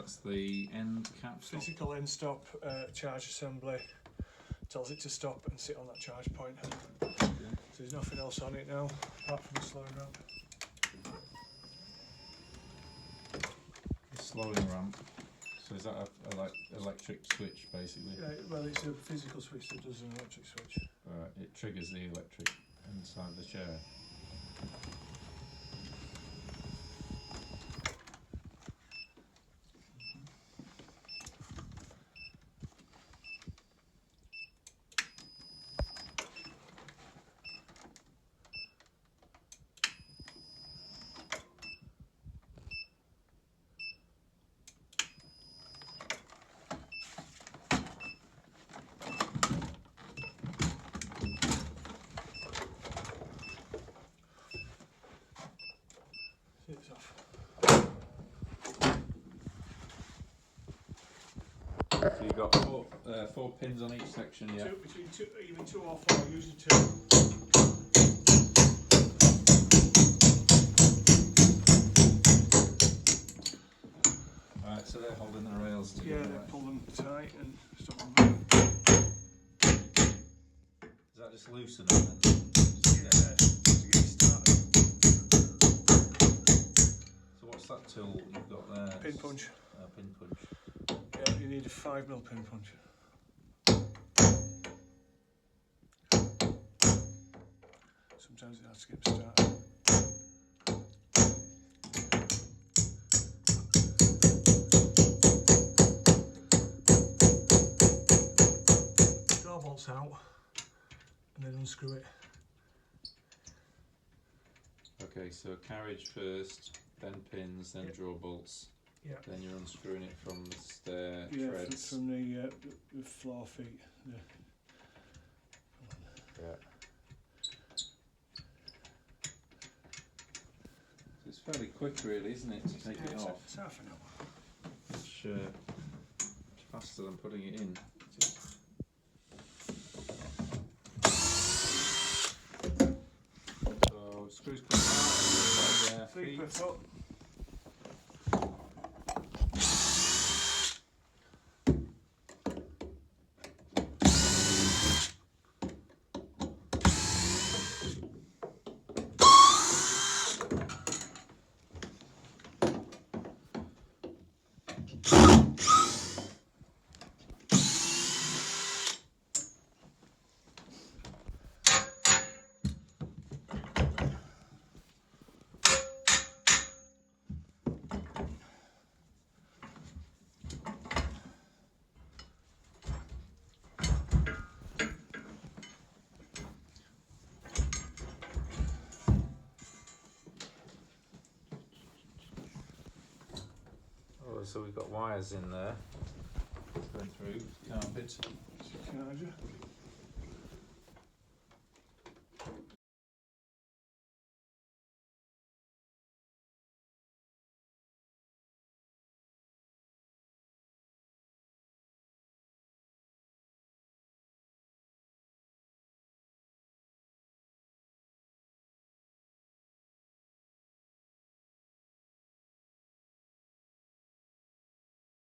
What's the end cap stop? Physical end stop, charge assembly. Tells it to stop and sit on that charge point. Yeah. So there's nothing else on it now, apart from the slowing ramp. The slowing ramp. So is that a like electric switch basically? Yeah, well, it's a physical switch that does an electric switch. Right, it triggers the electric inside the chair. It's off. So you've got four pins on each section, yeah? Between two, even 2 or 4, usually 2. Right, so they're holding the rails together. Yeah, they right? pull them tight and stop them. Does that just loosen them then? Yeah, to get started. So what's that tool you've got there? Pin punch. Pin punch. Yeah, you need a 5mm pin punch. Sometimes it has to get started. Door bolts out and then unscrew it. Okay, so carriage first, then pins, then Yep. draw bolts. Yeah. Then you're unscrewing it from the stair Yeah, treads. from the floor feet. Yeah. So it's fairly quick, really, isn't it, to take it off? It's half an hour. It's faster than putting it in. So screws come out. Yeah, 3 per feet. foot. Oh, so we've got wires in there going through carpet. Charger.